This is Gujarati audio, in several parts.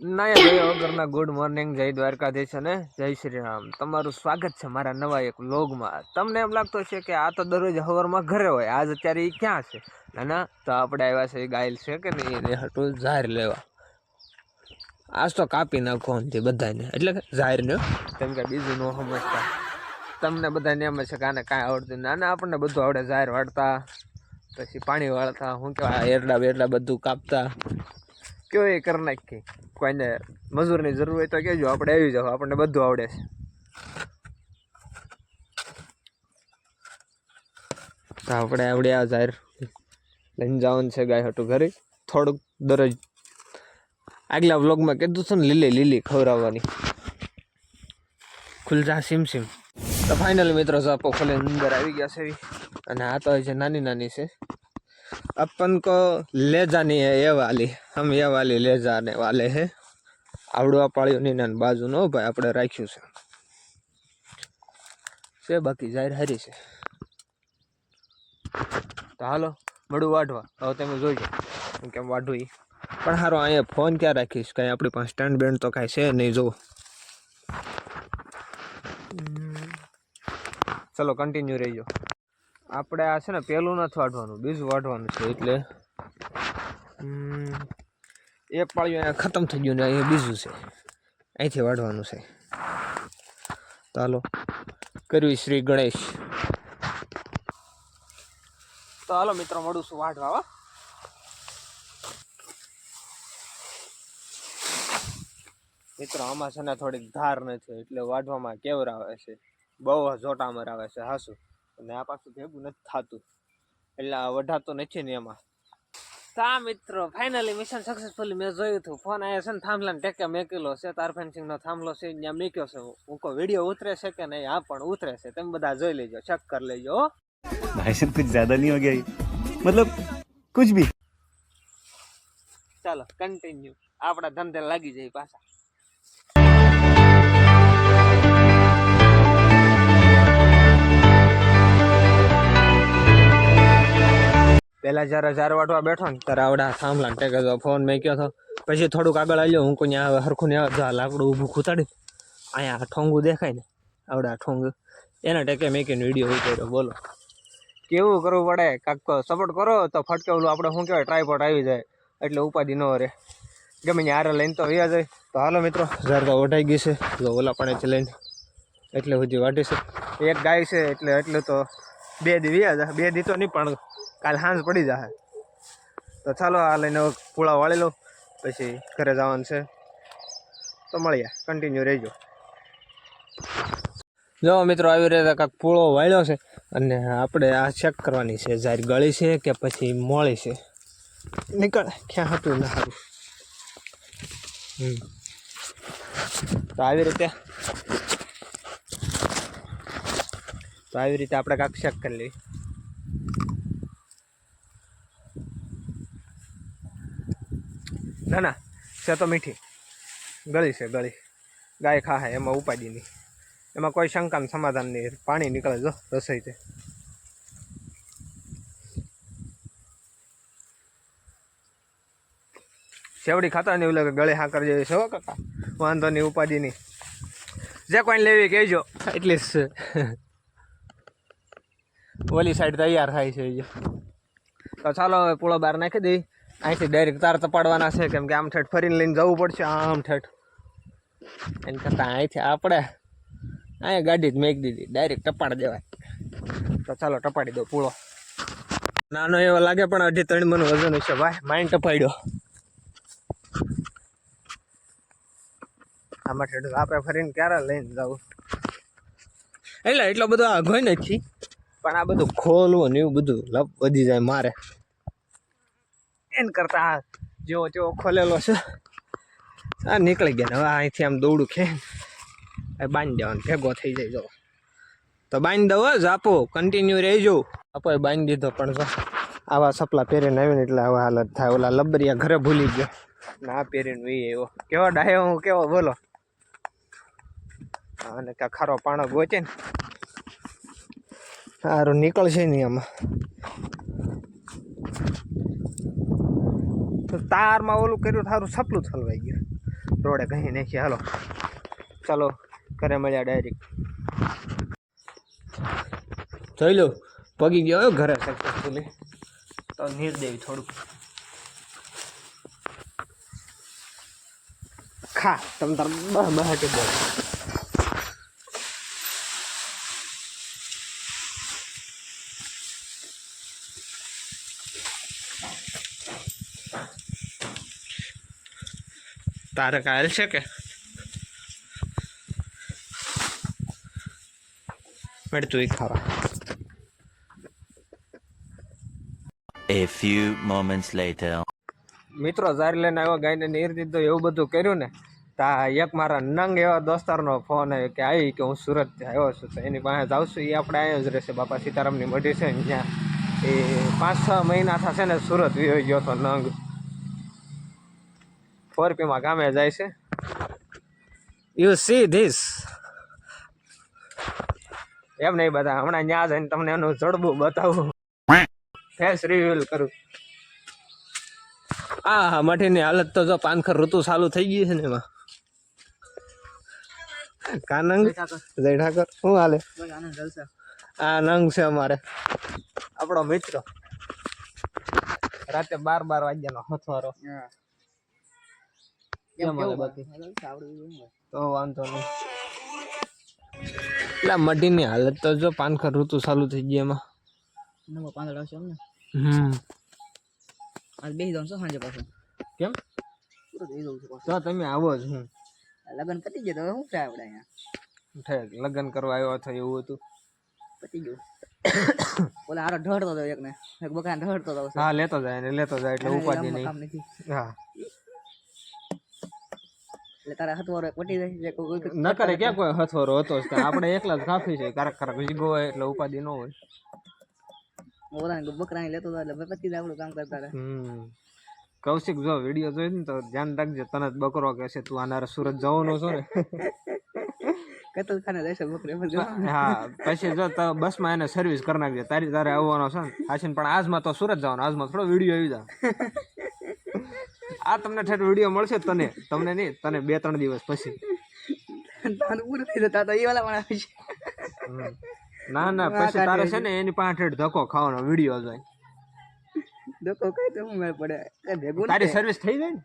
નયા ગયા વગરના ગુડ મોર્નિંગ, જય દ્વારકાધીશ અને જય શ્રી રામ. તમારું સ્વાગત છે મારા નવા એક વ્લોગમાં. તમને એમ લાગતો છે કે આ તો દરરોજ સવારમાં ઘરે હોય, આજ અત્યારે એ ક્યાં છે? ના, તો આપણે આવ્યા છે ગાયલ છે કે નહીં એને હટું જાહેર લેવા. આજ તો કાપી નાખો બધાને, એટલે કે જાહેરને, કેમ કે બીજું ન સમજતા. તમને બધાને એમ છે કે આને કાંઈ આવડતું ના, આપણને બધું આવડે. જાહેર વાળતા, પછી પાણી વાળતા, શું કહેવાય, એરડા બેરડા બધું કાપતા કયો એ કરી નાખી. કોઈને મજૂરની જરૂર હોય તો કહેજો, આપણે આવી જાવ, આપણને બધું આવડે છે. આપણે આવડે આ જાહેર લઈને જવાનું છે ગાય હટું ઘરે. થોડુંક દરરોજ આગલા વ્લોગમાં કીધું છે ને, લીલી ખવડાવવાની. ખુલજા સીમ સીમ. તો ફાઇનલી મિત્રો ઝાપો ખોલે અંદર આવી ગયા છે, અને આ તો છે નાની છે. अपन को ले जानी है ये वाली, हम ये वाली ले जाने वाले हैं. आवड़वा पाळ्यो ની ના બાજુ નો ભાઈ આપણે રાખ્યું છે બાકી જાહેર હારી છે. તો હાલો મળું વાઢવા. હવે તમે જોઈજો કેમ વાઢું ઈ. પણ હારો અહીંયા ફોન ક્યાં રાખીશ, કઈ આપણી પાસે સ્ટેન્ડ બેન્ડ તો કાંઈ છે નહીં. જો ચલો કન્ટિન્યુ રહીજો. આપણે આ છે ને પેલું નથી વાઢવાનું, બીજું વાઢવાનું છે. એટલે એક પાળિયું અહીંયા ખતમ થઈ ગયું ને અહીંયા બીજું છે, અહીંથી વાઢવાનું છે. તો હાલો કરવી શ્રી ગણેશ. તો હાલો મિત્રો મળું છું વાઢવા. મિત્રો આમાં છે ને થોડીક ધાર નથી, એટલે વાઢવામાં કેવર આવે છે, બહુ જોટામર આવે છે હાસુ. અને આ પાછું ભેગું નથી થતું, એટલે વઢાતું નથી ને એમાં. તા મિત્રો ફાઇનલી મિશન સક્સેસફુલી મેં જોયું હતું. ફોન આવ્યા છે ને થાંભલા ને ટેકે મેકેલો છે, તાર ફેન્સિંગ નો થાંભલો છે ત્યાં મેક્યો છે. હું કહું વિડીયો ઉતરે છે કે નહીં? હા પણ ઉતરે છે, તમે બધા જોઈ લેજો, ચેક કરી લેજો. भाई साहब कुछ ज्यादा नहीं हो गया ये? मतलब कुछ भी. ચાલો કન્ટિન્યુ, આપણા ધંધે લાગી જાય પાછા. પેલા જયારે ઝાર વાટવા બેઠો ને ત્યારે આવડા થાંભલા ટેકે તો ફોન મેક્યો હતો. પછી થોડુંક આગળ આવ્યો, હું કોઈ હરખું ને લાકડું ઊભું ખૂતાડી અહીંયા ઠોંગું દેખાય ને, આવડા ઠોંગ એના ટેકે મેકીને વિડીયો ઉતાર્યો. બોલો કેવું કરવું પડે, કાંક તો સપોર્ટ કરો તો ફટકે ઓલું આપણે શું કહેવાય ટ્રાયપોડ આવી જાય, એટલે ઉપાધિ ન રહે. ગમે ત્યાં હારે લઈને તો વ્યા જાય. તો હાલો મિત્રો ઝાર તો વઢાઈ ગઈ છે, જો ઓલા પાણીથી લઈને એટલે સુધી વાઢી છે. એક ગાય છે એટલે તો 2 દી વ્યા જાય. 2 દી તો નહીં પણ કાલ સાંજ પડી જાય. તો ચાલો આ લઈને પૂળા વાળી લો, પછી ઘરે જવાનું છે. તો મળીએ, કન્ટિન્યુ રહેજો. જો મિત્રો આવી રીતે કાંક પૂળો વાળ્યો છે, અને આપણે આ ચેક કરવાની છે જાર ગળી છે કે પછી મોળી છે. નીકળ ક્યાં હતું ના સારું. તો આવી રીતે આપણે કાંક ચેક કરી લઈએ. ના છે તો મીઠી ગળી છે, ગળી ગાય ખાહે, એમાં ઉપાડી નહીં, એમાં કોઈ શંકાનું સમાધાન નહીં. પાણી નીકળે જો રસોઈ છે. શેવડી ખાતા નહીં, એવું લાગે ગળે હાકર જેવી છે હો કાકા. વાંધો નહીં, ઉપાડી નહીં, જે કોઈને લેવી કહેજો. એટલી જ ઓલી સાઈડ તૈયાર થાય છે. તો ચાલો હવે પૂળો બહાર નાખી દઈ. અહીંથી ડાયરેક્ટ તાર તપાડવાના છે, કેમ કે આમ ઠેઠ ફરીને લઈને જવું પડશે. આમ ઠેઠ એમ કરતાં અહીંથી આપણે અહીંયા ગાડી જ મેક દીધી, ડાયરેક્ટ ટપાડી દેવાય. તો ચાલો ટપાડી દો પૂળો. નાનો એવો લાગે પણ 2.5 મણ વજન છે ભાઈ. માઇન્ડ ટપાડ્યો. આમાં ઠેઠ આપણે ફરીને ક્યારે લઈને જવું, એટલે એટલો બધો આઘોઈ નથી, પણ આ બધું ખોલવું ને એવું બધું લપ વધી જાય મારે. એન કરતા જેવો તેવો ખોલેલો છે, આ નીકળી ગયા. હવે અહીંથી આમ દોડું બાંધી દેવાનું, ભેગો થઈ જાય. જો તો બાંધી દો જ આપો, કન્ટિન્યુ રહેજો. આપો એ બાંધી દીધો, પણ જો આવા સપલા પહેરીને આવીને એટલે આવા હાલત થાય. ઓલા લબરિયા ઘરે ભૂલી ગયો ના પહેરીને વી એવો કેવો ડાયો હું કેવો બોલો. અને કાંઈ ખારો પાણો ગોચે ને સારું નીકળશે નહીં આમાં. તારમાં ઓલું કર્યું થારું સપલું થલવાઈ ગયું રોડે કહી નાખી હાલો ચાલો ઘરે મળ્યા ડાયરેક્ટ જોઈ લો પગી ગયો ઘરે સક્સેસફુલી તો નીર દેવી થોડુંક ખા તમ તાર બહાટી બોલ તારે કાલ છે કે મેં તું ખાવા A few moments later. મિત્રો જારી લઈને આવ્યો ગાયને નીર દીધો એવું બધું કર્યું ને તા એક મારા નંગ એવા દોસ્તારનો ફોન આવ્યો કે આવી કે હું સુરતથી આવ્યો છું તો એની પાસે જાઉં છું એ આપણે અહીંયા જ રહેશે બાપા સીતારામની મઢી છે ને ત્યાં એ 5-6 મહિના થશે ને સુરત વિયો ગયો હતો નંગ 4Pમાં ગામે જાય છે યુ સી ધીસ એમ નહીં બધા હમણાં ત્યાં જઈને તમને એનું જડબું બતાવું ફેસ રિવીલ કરું હા મઠીની હાલત તો જો પાનખર ઋતુ ચાલુ થઈ ગઈ છે ને એમાં કાનંગ જય ઠાકર શું હાલે આ નંગ છે અમારે આપણો મિત્ર રાતે 12 વાગ્યાનો હથવારો તો વાંધો નહીં એટલે મઢીની હાલત તો જો પાનખર ઋતુ ચાલુ થઈ ગઈ એમાં કેમ તો તમે આવો જ હું લગન પતી ગયા તો શું થાય આપણે અહીંયા લગ્ન કરવા આવ્યો હતો એવું હતું પતી ગયું ઓલા હારો ઢળતો હતો એકને એક બકરાને ઢળતો હતો હા લેતો જાય એટલે ઉપાધિ નહીં કામ નથી હા એટલે તારા હથવારો પટી જાય ન કરે ક્યાં કોઈ હથવારો હતો જ આપણે એકલા જ કાફી છે કારક જીગો હોય એટલે ઉપાધિ ન હોય ઓલાને બકરાને લેતો હતો એટલે પતી જાય આપણું કામ કરતા રહે કૌશિક જો વિડીયો જોઈ ને તો ધ્યાન રાખજે તને જ બકરો કે છે તું આનારે સુરત જવાનો છો ને કતલખાને રહેશે બકરી હા પછી જો બસમાં એને સર્વિસ કરી નાખજે તારે આવવાનો છે ને આશીન પણ આજમાં તો સુરત જવાનો આજમાં થોડો વિડીયો આવી જાય આ તમને ઠેઠ વિડીયો મળશે તમને નહીં તને 2-3 દિવસ પછી પૂરું થઈ જતા તો એ વાળા પણ આવી છે ના પછી તારે છે ને એની પાસે ઠેઠ ધક્કો ખાવાનો વિડીયો જોઈ ધક્કો કઈ તો હું મેળ પડે કઈ ભેગું તારી સર્વિસ થઈ જાય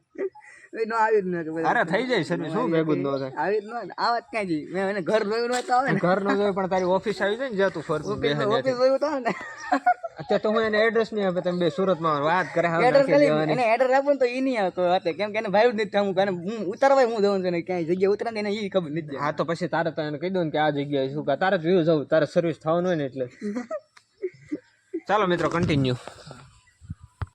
ને નો આવી જ ન કે અરે થઈ જાય સર્વિસ શું ભેગું ન થાય આવી જ ન આવત ક્યાં જી મેં એને ઘર જોયું હોય તો આવે ને ઘર નો જોઈ પણ તારી ઓફિસ આવી જાય ને જ્યાં તું ફરતું ઓફિસ જોયું તો ને અત્યારે તો હું એને એડ્રેસ નહીં આપે તમે બે સુરતમાં વાત કરે એને એડ્રેસ આપો ને તો એ નહીં આવતો વાત કેમ કે એને ભાઈ જ નથી થવું એને હું ઉતારવાય હું જવું છે ને ક્યાંય જગ્યા ઉતરા એને એ ખબર નથી હા તો પછી તારે તો એને કહી દઉં ને કે આ જગ્યાએ શું તારે જ વ્યૂ જવું તારે સર્વિસ થવાનું હોય ને એટલે ચાલો મિત્રો કન્ટિન્યુ